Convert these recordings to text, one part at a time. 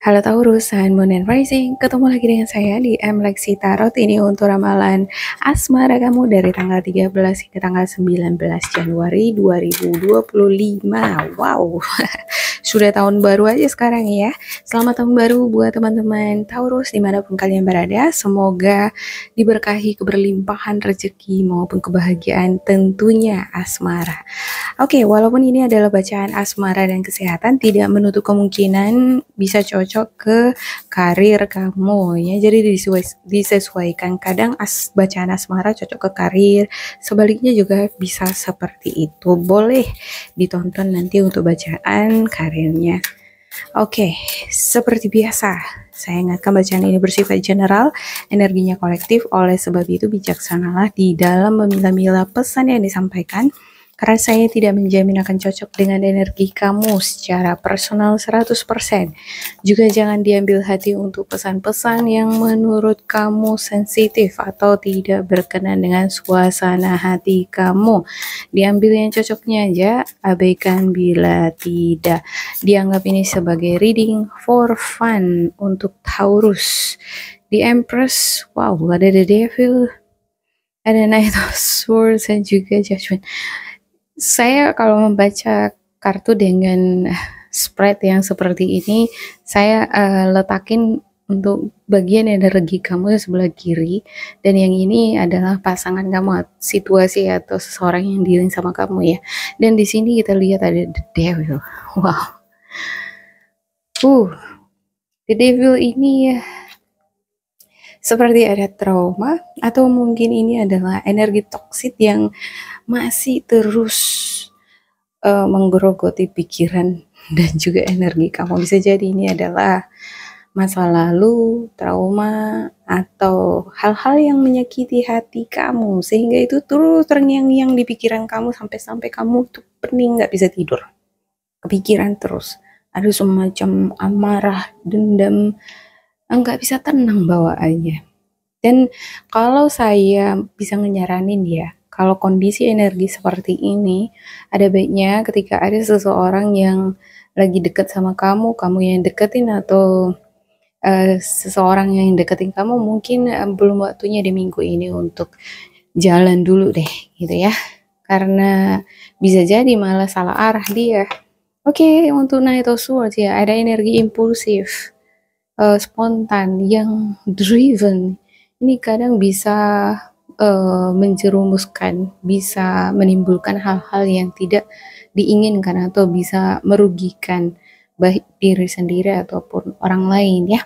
Halo Taurus, Sun, Moon, and Rising. Ketemu lagi dengan saya di M Lexi Tarot. Ini untuk ramalan asmara kamu dari tanggal 13 hingga tanggal 19 Januari 2025. Wow, sudah tahun baru aja sekarang ya. Selamat tahun baru buat teman-teman Taurus dimanapun kalian berada. Semoga diberkahi keberlimpahan rezeki maupun kebahagiaan tentunya asmara. Oke, walaupun ini adalah bacaan asmara dan kesehatan, tidak menutup kemungkinan bisa cocok ke karir kamu ya. Jadi disesuaikan. Kadang bacaan asmara cocok ke karir, sebaliknya juga bisa seperti itu. Boleh ditonton nanti untuk bacaan karirnya. Oke, seperti biasa, saya ingatkan bacaan ini bersifat general, energinya kolektif, oleh sebab itu bijaksanalah di dalam memilah-milah pesan yang disampaikan, karena saya tidak menjamin akan cocok dengan energi kamu secara personal 100%. Juga jangan diambil hati untuk pesan-pesan yang menurut kamu sensitif atau tidak berkenan dengan suasana hati kamu. Diambil yang cocoknya aja, abaikan bila tidak. Dianggap ini sebagai reading for fun untuk Taurus. The Empress, wow, ada The Devil, ada Knight of Swords, dan juga Judgment. Saya kalau membaca kartu dengan spread yang seperti ini, saya letakin untuk bagian energi kamu yang sebelah kiri, dan yang ini adalah pasangan kamu, situasi atau seseorang yang dealing sama kamu ya. Dan di sini kita lihat ada The Devil. Wow. The Devil ini seperti ada trauma, atau mungkin ini adalah energi toksik yang masih terus menggerogoti pikiran dan juga energi kamu. Bisa jadi ini adalah masa lalu, trauma, atau hal-hal yang menyakiti hati kamu, sehingga itu terus terngiang-ngiang di pikiran kamu sampai-sampai kamu tuh pening, nggak bisa tidur, kepikiran terus, ada semacam amarah, dendam, nggak bisa tenang bawaannya. Dan kalau saya bisa nyaranin ya, kalau kondisi energi seperti ini, ada baiknya ketika ada seseorang yang lagi deket sama kamu, kamu yang deketin, atau seseorang yang deketin kamu, mungkin belum waktunya di minggu ini untuk jalan dulu deh, gitu ya. Karena bisa jadi malah salah arah dia. Oke, untuk Knight of Swords ya, ada energi impulsif, spontan, yang driven. Ini kadang bisa menjerumuskan, bisa menimbulkan hal-hal yang tidak diinginkan atau bisa merugikan baik diri sendiri ataupun orang lain ya.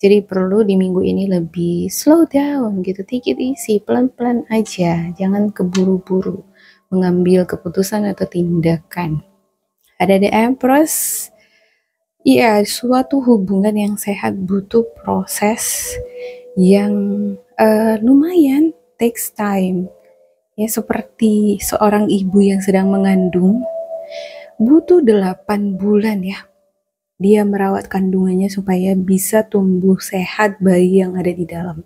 Jadi perlu di minggu ini lebih slow down gitu, take it easy, pelan-pelan aja, jangan keburu-buru mengambil keputusan atau tindakan. Ada The Empress. Iya, suatu hubungan yang sehat butuh proses yang lumayan takes time. Ya, seperti seorang ibu yang sedang mengandung, butuh 8 bulan ya. Dia merawat kandungannya supaya bisa tumbuh sehat bayi yang ada di dalam.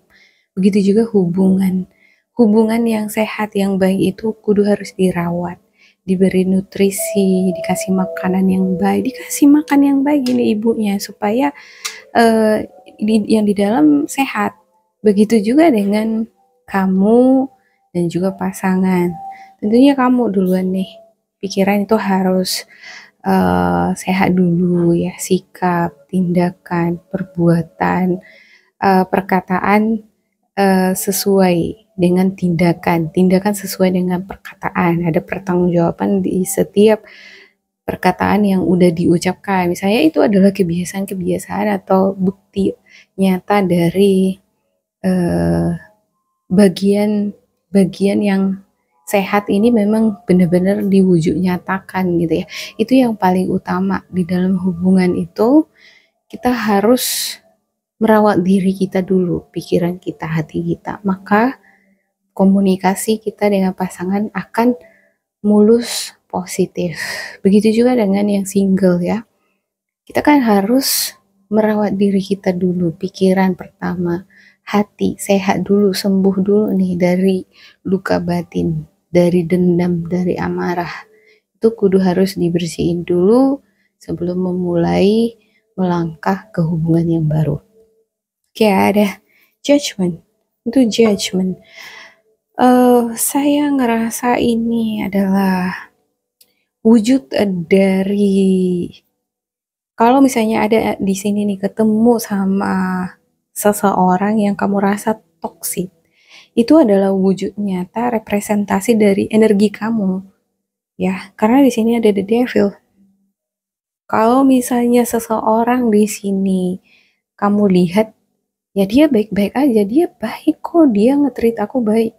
Begitu juga hubungan. Hubungan yang sehat, yang baik itu kudu harus dirawat, diberi nutrisi, dikasih makanan yang baik, dikasih makan yang baik ini ibunya supaya yang di dalam sehat. Begitu juga dengan kamu dan juga pasangan. Tentunya kamu duluan nih, pikiran itu harus sehat dulu ya, sikap, tindakan, perbuatan, perkataan sesuai dengan tindakan, tindakan sesuai dengan perkataan. Ada pertanggungjawaban di setiap perkataan yang udah diucapkan. Misalnya itu adalah kebiasaan-kebiasaan atau bukti nyata dari bagian yang sehat ini memang benar-benar diwujud nyatakan gitu ya. Itu yang paling utama di dalam hubungan itu. Kita harus merawat diri kita dulu, pikiran kita, hati kita. Maka komunikasi kita dengan pasangan akan mulus, positif. Begitu juga dengan yang single ya. Kita kan harus merawat diri kita dulu, pikiran pertama, hati sehat dulu, sembuh dulu nih dari luka batin, dari dendam, dari amarah. Itu kudu harus dibersihin dulu sebelum memulai melangkah ke hubungan yang baru. Oke, ada judgment. Itu judgment. Saya ngerasa ini adalah wujud dari kalau misalnya ada di sini nih ketemu sama seseorang yang kamu rasa toksik, itu adalah wujud nyata representasi dari energi kamu, ya. Karena di sini ada the devil. Kalau misalnya seseorang di sini kamu lihat, ya dia baik-baik aja, dia baik kok, dia nge-treat aku baik.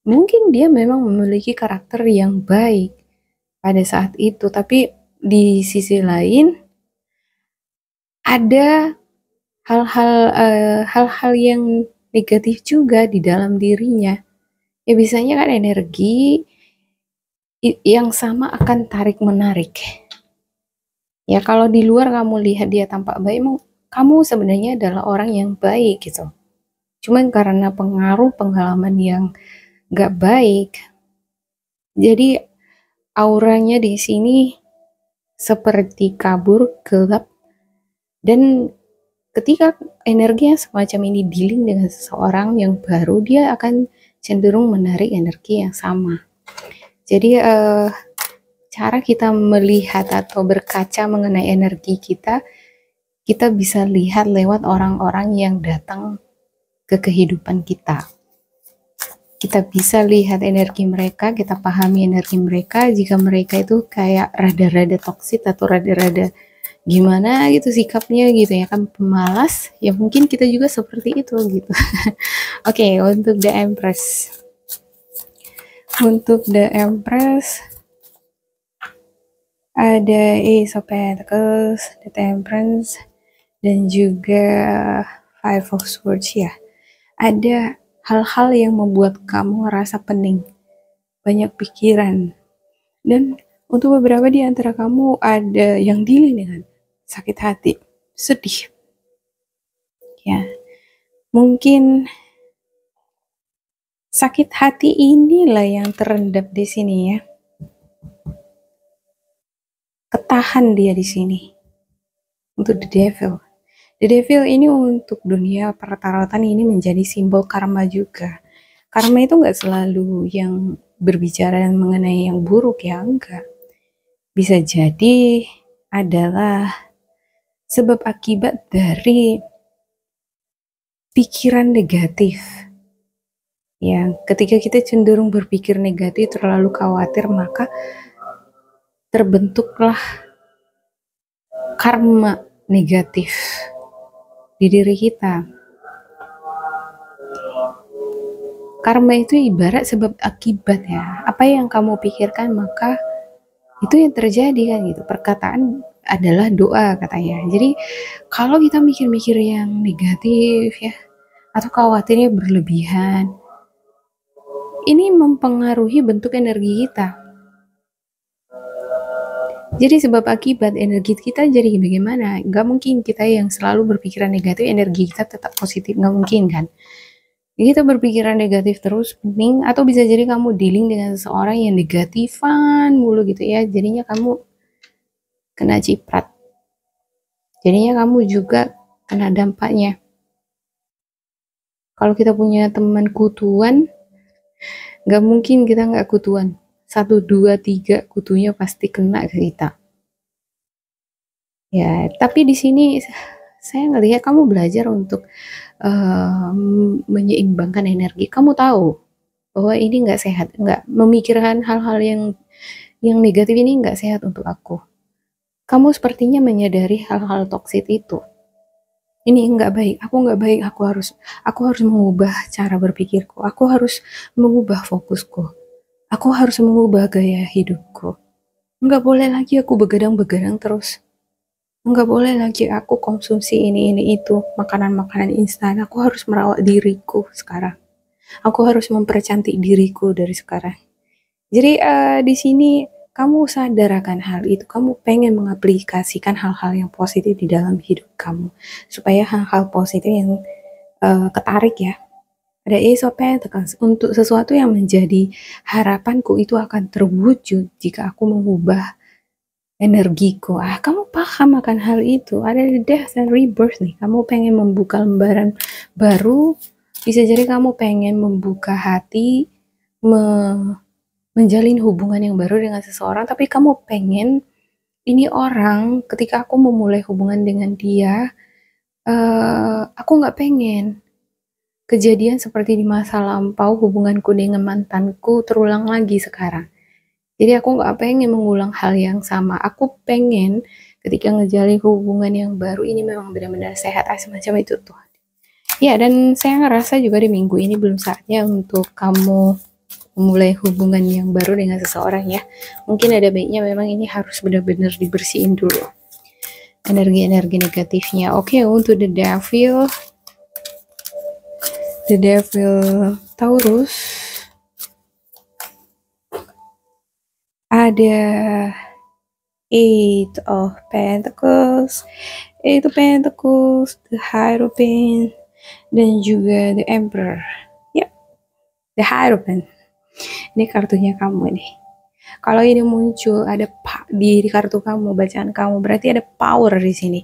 Mungkin dia memang memiliki karakter yang baik pada saat itu, tapi di sisi lain ada hal-hal yang negatif juga di dalam dirinya. Ya biasanya kan energi yang sama akan tarik menarik. Ya kalau di luar kamu lihat dia tampak baik, kamu sebenarnya adalah orang yang baik gitu. Cuman karena pengaruh pengalaman yang gak baik, jadi auranya di sini seperti kabur, gelap, dan ketika energi yang semacam ini dealing dengan seseorang yang baru, dia akan cenderung menarik energi yang sama. Jadi cara kita melihat atau berkaca mengenai energi kita bisa lihat lewat orang-orang yang datang ke kehidupan kita. Kita bisa lihat energi mereka, kita pahami energi mereka. Jika mereka itu kayak rada-rada toksik atau rada-rada gimana gitu sikapnya gitu ya kan, pemalas, ya mungkin kita juga seperti itu gitu. Oke, untuk the Empress. Untuk the Empress ada Ace of Pentacles, the Temperance, dan juga Five of Swords ya. Ada hal-hal yang membuat kamu ngerasa pening, banyak pikiran, dan untuk beberapa di antara kamu ada yang dealing dengan sakit hati, sedih. Ya, mungkin sakit hati inilah yang terendap di sini ya. Ketahan dia di sini. Untuk the devil. The devil ini untuk dunia pertarautan ini menjadi simbol karma juga. Karma itu nggak selalu yang berbicara mengenai yang buruk ya, enggak. Bisa jadi adalah sebab akibat dari pikiran negatif. Ya, ketika kita cenderung berpikir negatif, terlalu khawatir, maka terbentuklah karma negatif di diri kita. Karma itu ibarat sebab akibat ya. Apa yang kamu pikirkan maka itu yang terjadi kan gitu. Perkataan adalah doa katanya. Jadi kalau kita mikir-mikir yang negatif ya, atau khawatirnya berlebihan, ini mempengaruhi bentuk energi kita. Jadi sebab akibat energi kita jadi bagaimana? Gak mungkin kita yang selalu berpikiran negatif, energi kita tetap positif, gak mungkin kan? Kita berpikiran negatif terus, pening, atau bisa jadi kamu dealing dengan seseorang yang negatifan mulu gitu ya, jadinya kamu kena ciprat, jadinya kamu juga kena dampaknya. Kalau kita punya teman kutuan, gak mungkin kita gak kutuan. 1, 2, 3 kutunya pasti kena ke kita. Ya, tapi di sini saya ngelihat kamu belajar untuk menyeimbangkan energi. Kamu tahu bahwa ini nggak sehat, nggak memikirkan hal-hal yang negatif ini nggak sehat untuk aku. Kamu sepertinya menyadari hal-hal toksik itu. Ini nggak baik, aku nggak baik, aku harus mengubah cara berpikirku, aku harus mengubah fokusku, aku harus mengubah gaya hidupku. Nggak boleh lagi aku begadang-begadang terus. Nggak boleh lagi aku konsumsi ini itu, makanan-makanan instan. Aku harus merawat diriku sekarang. Aku harus mempercantik diriku dari sekarang. Jadi di sini kamu sadar akan hal itu. Kamu pengen mengaplikasikan hal-hal yang positif di dalam hidup kamu, supaya hal-hal positif yang ketarik ya. Ada Ace of Pentacles. Untuk sesuatu yang menjadi harapanku itu akan terwujud jika aku mengubah energiku. Kamu paham akan hal itu. Ada death and rebirth nih. Kamu pengen membuka lembaran baru. Bisa jadi kamu pengen membuka hati, menjalin hubungan yang baru dengan seseorang, tapi kamu pengen ini orang ketika aku memulai hubungan dengan dia, aku nggak pengen kejadian seperti di masa lampau hubunganku dengan mantanku terulang lagi sekarang. Jadi aku nggak pengen mengulang hal yang sama. Aku pengen ketika ngejalin hubungan yang baru ini memang benar-benar sehat, semacam itu tuh. Ya, dan saya ngerasa juga di minggu ini belum saatnya untuk kamu memulai hubungan yang baru dengan seseorang ya. Mungkin ada baiknya memang ini harus benar-benar dibersihin dulu energi-energi negatifnya. Oke, untuk the devil Taurus, ada Eight of Pentacles, the Hierophant, dan juga the Emperor. Ya, the Hierophant. Ini kartunya kamu nih. Kalau ini muncul ada di kartu kamu, bacaan kamu, berarti ada power di sini.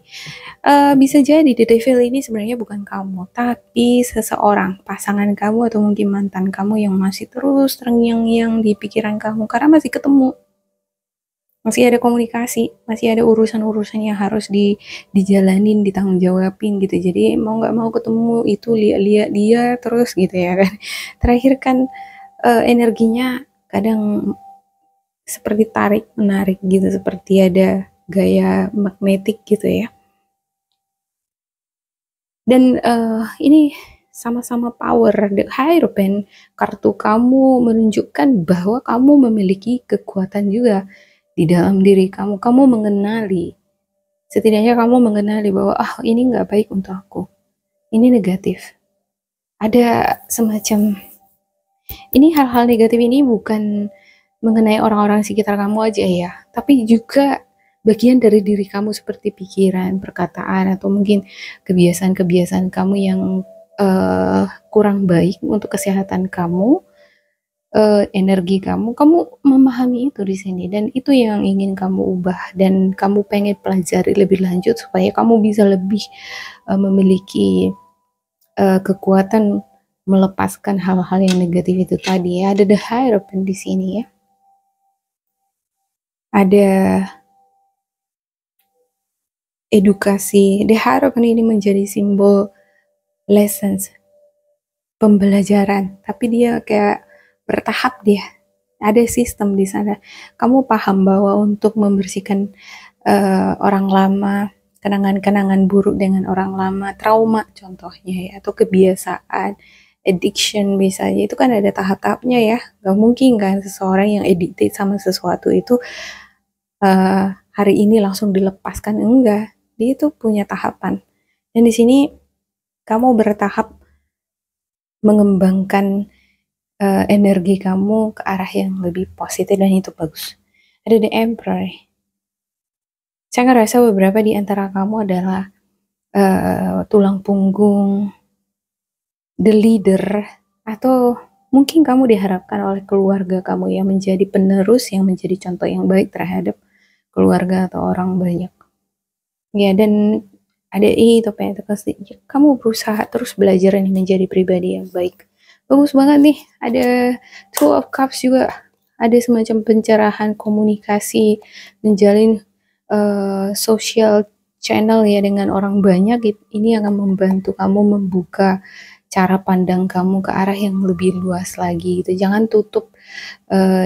Bisa jadi the devil ini sebenarnya bukan kamu, tapi seseorang, pasangan kamu atau mungkin mantan kamu yang masih terus terngiang-ngiang di pikiran kamu karena masih ketemu, masih ada komunikasi, masih ada urusan-urusan yang harus dijalanin, ditanggung jawabin gitu. Jadi mau nggak mau ketemu itu lihat dia terus gitu ya kan. Terakhir kan energinya kadang seperti tarik menarik gitu, seperti ada gaya magnetik gitu ya. Dan ini sama-sama power. The Hierophant, kartu kamu menunjukkan bahwa kamu memiliki kekuatan juga di dalam diri kamu. Kamu mengenali, setidaknya kamu mengenali bahwa ini nggak baik untuk aku, ini negatif. Ada semacam, ini hal-hal negatif ini bukan mengenai orang-orang sekitar kamu aja ya, tapi juga bagian dari diri kamu seperti pikiran, perkataan, atau mungkin kebiasaan-kebiasaan kamu yang kurang baik untuk kesehatan kamu, energi kamu memahami itu di sini, dan itu yang ingin kamu ubah dan kamu pengen pelajari lebih lanjut supaya kamu bisa lebih memiliki kekuatan melepaskan hal-hal yang negatif itu tadi ya. Ada the Hierophant di sini ya. Ada edukasi. The Hierophant ini menjadi simbol lessons, pembelajaran, tapi dia kayak bertahap dia. Ada sistem di sana. Kamu paham bahwa untuk membersihkan orang lama, kenangan-kenangan buruk dengan orang lama, trauma contohnya ya, atau kebiasaan, addiction misalnya, itu kan ada tahap-tahapnya ya. Gak mungkin kan seseorang yang addicted sama sesuatu itu hari ini langsung dilepaskan, enggak. Dia itu punya tahapan. Dan di sini kamu bertahap mengembangkan energi kamu ke arah yang lebih positif, dan itu bagus. Ada the Emperor. Saya ngerasa beberapa di antara kamu adalah tulang punggung, the leader, atau mungkin kamu diharapkan oleh keluarga kamu yang menjadi penerus, yang menjadi contoh yang baik terhadap keluarga atau orang banyak. Ya, dan ada itu Pentacles, kamu berusaha terus belajar nih menjadi pribadi yang baik. Bagus banget nih. Ada Two of Cups juga, ada semacam pencerahan komunikasi, menjalin social channel ya dengan orang banyak. Ini akan membantu kamu membuka cara pandang kamu ke arah yang lebih luas lagi gitu. Jangan tutup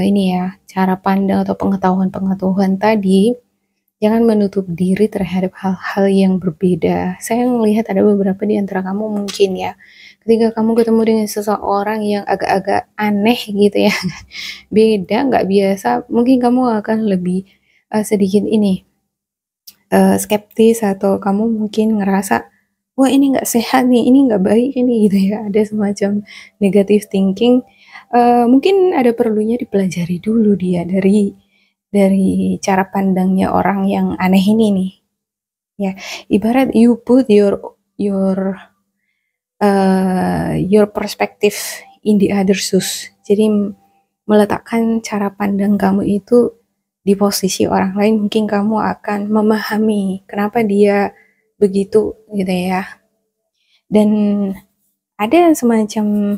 ini ya, cara pandang atau pengetahuan-pengetahuan tadi. Jangan menutup diri terhadap hal-hal yang berbeda. Saya melihat ada beberapa di antara kamu mungkin ya, ketika kamu ketemu dengan seseorang yang agak-agak aneh gitu ya, beda, nggak biasa, mungkin kamu akan lebih sedikit ini skeptis, atau kamu mungkin ngerasa, wah ini nggak sehat nih, ini nggak baik ini gitu ya. Ada semacam negative thinking. Mungkin ada perlunya dipelajari dulu dia dari cara pandangnya orang yang aneh ini nih ya. Ibarat you put your perspective in the other shoes. Jadi meletakkan cara pandang kamu itu di posisi orang lain mungkin kamu akan memahami kenapa dia begitu gitu ya. Dan ada semacam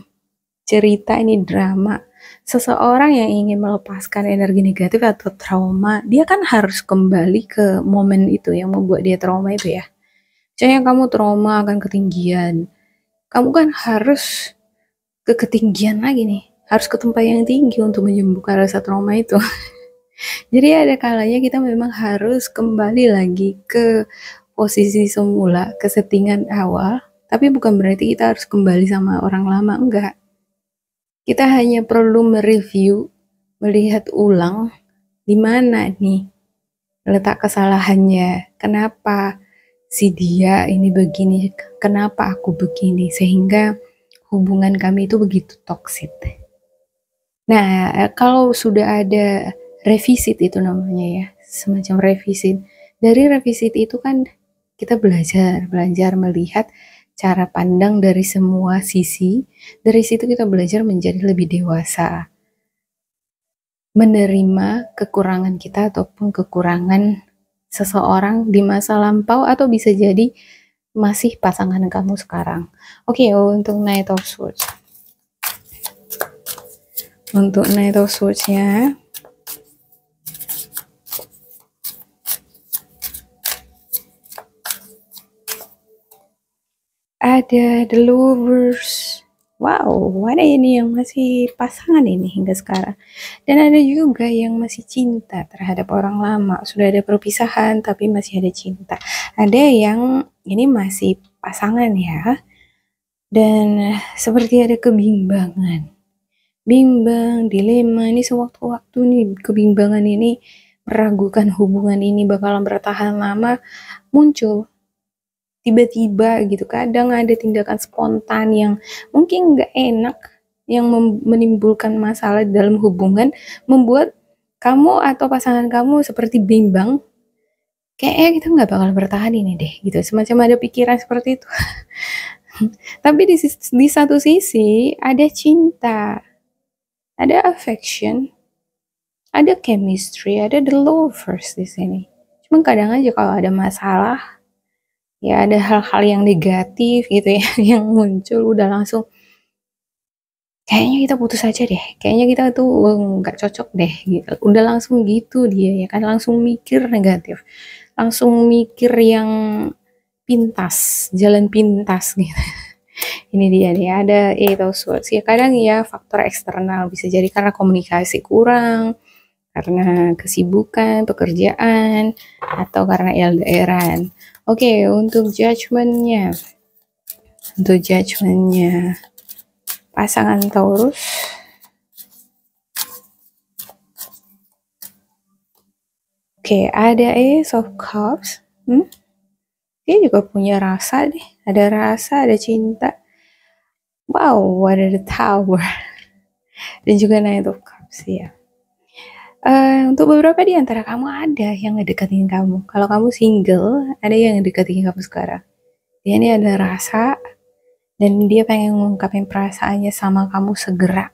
cerita ini drama seseorang yang ingin melepaskan energi negatif atau trauma, dia kan harus kembali ke momen itu yang membuat dia trauma itu ya. Misalnya kamu trauma akan ketinggian, kamu kan harus ke ketinggian lagi nih, harus ke tempat yang tinggi untuk menyembuhkan rasa trauma itu. Jadi ada kalanya kita memang harus kembali lagi ke posisi semula, ke settingan awal, tapi bukan berarti kita harus kembali sama orang lama, enggak. Kita hanya perlu mereview, melihat ulang di mana nih letak kesalahannya, kenapa si dia ini begini, kenapa aku begini, sehingga hubungan kami itu begitu toksik. Nah, kalau sudah ada revisit itu namanya ya, semacam revisit. Dari revisit itu kan kita belajar melihat cara pandang dari semua sisi. Dari situ kita belajar menjadi lebih dewasa, menerima kekurangan kita ataupun kekurangan seseorang di masa lampau atau bisa jadi masih pasangan kamu sekarang. Oke, untuk Knight of Swords. Untuk Knight of Swords-nya, ada The Lovers. Wow, ada ini yang masih pasangan ini hingga sekarang. Dan ada juga yang masih cinta terhadap orang lama. Sudah ada perpisahan tapi masih ada cinta. Ada yang ini masih pasangan ya. Dan seperti ada kebimbangan. Bimbang, dilema, ini sewaktu-waktu nih kebimbangan ini, meragukan hubungan ini bakalan bertahan lama, muncul tiba-tiba gitu. Kadang ada tindakan spontan yang mungkin nggak enak, yang menimbulkan masalah dalam hubungan, membuat kamu atau pasangan kamu seperti bimbang, kayaknya kita nggak bakal bertahan ini deh gitu, semacam ada pikiran seperti itu. Tapi di satu sisi ada cinta, ada affection, ada chemistry, ada the lovers di sini. Cuman kadang aja kalau ada masalah, ya ada hal-hal yang negatif gitu ya, yang muncul udah langsung kayaknya kita putus aja deh, kayaknya kita tuh nggak cocok deh gitu. Udah langsung gitu dia ya kan, langsung mikir negatif, langsung mikir yang pintas, jalan pintas gitu. Ini dia nih, ada Eight of Swords ya. Kadang ya faktor eksternal, bisa jadi karena komunikasi kurang, karena kesibukan, pekerjaan, atau karena LDRan. Oke, untuk judgment-nya. Untuk judgment-nya pasangan Taurus. Oke, ada Ace of Cups. Dia juga punya rasa deh. Ada rasa, ada cinta. Wow, ada the Tower. Dan juga Knight of Cups ya. Untuk beberapa di antara kamu ada yang ngedeketin kamu. Kalau kamu single, ada yang ngedeketin kamu sekarang. Dia ini ada rasa, dan dia pengen mengungkapin perasaannya sama kamu segera.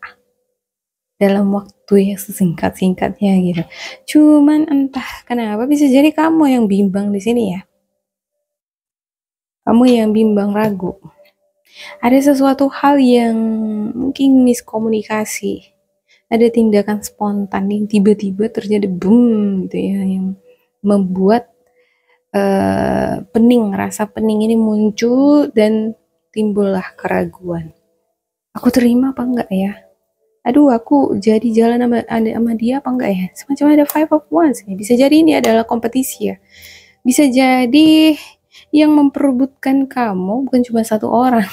Dalam waktu yang sesingkat-singkatnya gitu. Cuman entah kenapa bisa jadi kamu yang bimbang di sini ya. Kamu yang bimbang, ragu. Ada sesuatu hal yang mungkin miskomunikasi. Ada tindakan spontan yang tiba-tiba terjadi boom gitu ya, yang membuat rasa pening ini muncul dan timbullah keraguan. Aku terima apa enggak ya? Aduh, aku jadi jalan sama dia apa enggak ya? Semacam ada Five of Wands. Bisa jadi ini adalah kompetisi ya. Bisa jadi yang memperebutkan kamu bukan cuma satu orang.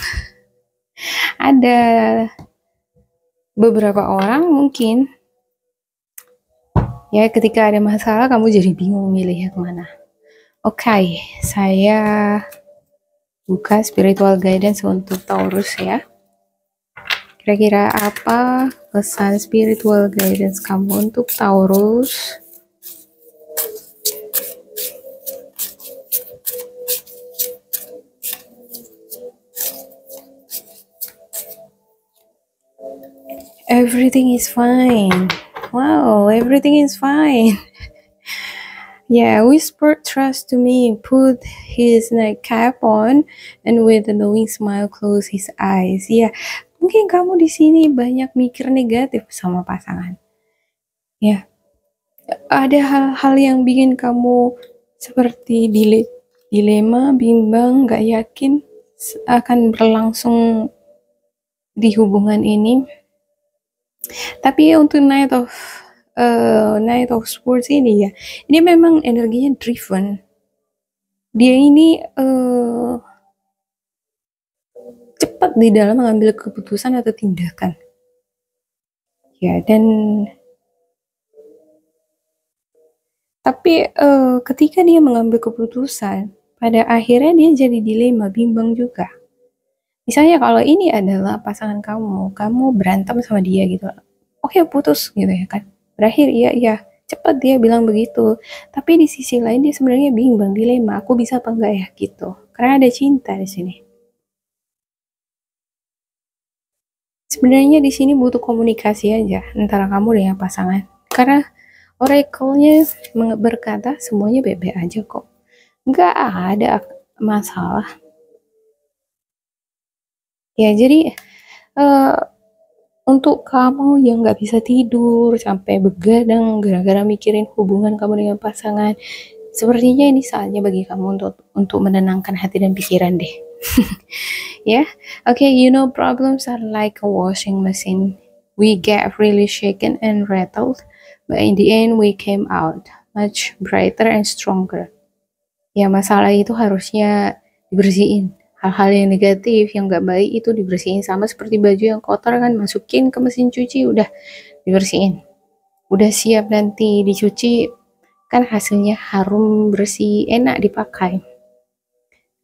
Ada beberapa orang mungkin. Ya, ketika ada masalah kamu jadi bingung milih yang mana. Oke, saya buka spiritual guidance untuk Taurus ya. Kira-kira apa pesan spiritual guidance kamu untuk Taurus? Everything is fine. Wow, everything is fine. Yeah, whispered trust to me, put his nightcap on, and with a knowing smile close his eyes. Ya, mungkin kamu di sini banyak mikir negatif sama pasangan. Ya, ada hal-hal yang bikin kamu seperti dilema, bimbang, gak yakin akan berlangsung di hubungan ini. Tapi untuk Knight of Swords ini ya, ini memang energinya driven. Dia ini cepat di dalam mengambil keputusan atau tindakan. Ya, dan tapi ketika dia mengambil keputusan, pada akhirnya dia jadi dilema, bimbang juga. Misalnya kalau ini adalah pasangan kamu berantem sama dia gitu. Oke, putus gitu ya kan. Berakhir iya, cepat dia bilang begitu. Tapi di sisi lain dia sebenarnya bimbang, dilema, aku bisa apa enggak ya gitu. Karena ada cinta di sini. Sebenarnya di sini butuh komunikasi aja antara kamu dengan pasangan. Karena oracle-nya berkata semuanya baik-baik aja kok. Nggak ada masalah. Ya, jadi untuk kamu yang nggak bisa tidur sampai begadang gara-gara mikirin hubungan kamu dengan pasangan, sepertinya ini saatnya bagi kamu untuk menenangkan hati dan pikiran deh. Yeah, okay, problems are like a washing machine. We get really shaken and rattled, but in the end we came out much brighter and stronger. Ya, masalah itu harusnya dibersihin. Hal-hal yang negatif, yang gak baik itu dibersihin. Sama seperti baju yang kotor kan, masukin ke mesin cuci, udah dibersihin. Udah siap nanti dicuci, kan hasilnya harum, bersih, enak dipakai.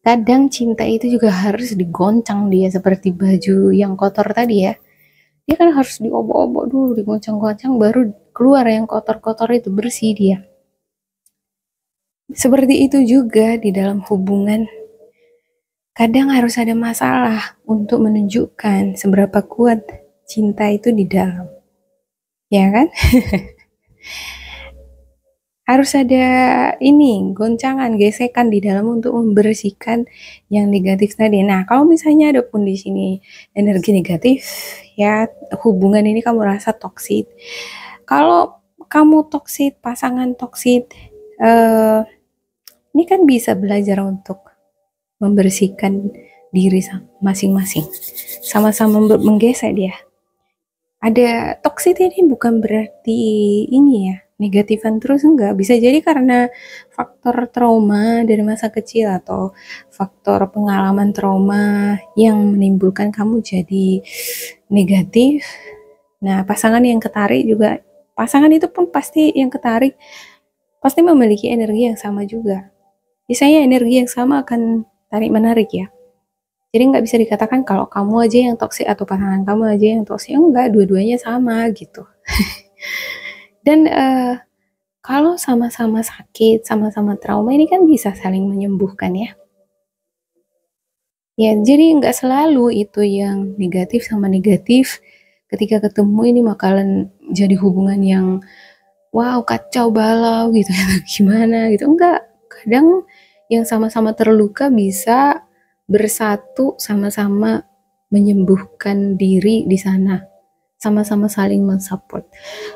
Kadang cinta itu juga harus digoncang dia, seperti baju yang kotor tadi ya. Dia kan harus diobok-obok dulu, digoncang-goncang, baru keluar yang kotor-kotor itu, bersih dia. Seperti itu juga di dalam hubungan. Kadang harus ada masalah untuk menunjukkan seberapa kuat cinta itu di dalam. Ya kan? Harus ada goncangan, gesekan di dalam untuk membersihkan yang negatif tadi. Nah, kalau misalnya ada pun di sini energi negatif, ya hubungan ini kamu rasa toksik. Kalau kamu toksik, pasangan toksik, ini kan bisa belajar untuk membersihkan diri masing-masing. Sama-sama menggesek dia. Ada toksik ini bukan berarti ini ya, negatifan terus, enggak. Bisa jadi karena faktor trauma dari masa kecil atau faktor pengalaman trauma yang menimbulkan kamu jadi negatif. Nah, pasangan yang ketarik juga, pasangan itu pun pasti yang ketarik pasti memiliki energi yang sama juga. Biasanya energi yang sama akan tarik menarik ya. Jadi nggak bisa dikatakan kalau kamu aja yang toksik atau pasangan kamu aja yang toksik. Enggak, dua-duanya sama gitu. Dan kalau sama-sama sakit, sama-sama trauma, ini kan bisa saling menyembuhkan ya. Ya, jadi nggak selalu itu yang negatif sama negatif ketika ketemu ini bakalan jadi hubungan yang wow, kacau balau gitu. Gimana gitu. Enggak, kadang yang sama-sama terluka bisa bersatu, sama-sama menyembuhkan diri di sana, sama-sama saling mensupport.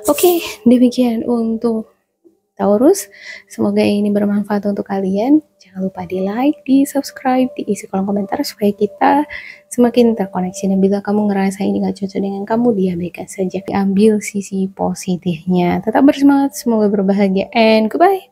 Oke, demikian untuk Taurus. Semoga ini bermanfaat untuk kalian. Jangan lupa di like, di subscribe, diisi kolom komentar supaya kita semakin terkoneksi. Dan bila kamu ngerasa ini gak cocok dengan kamu, diabaikan saja. Ambil sisi positifnya. Tetap bersemangat, semoga berbahagia, and goodbye.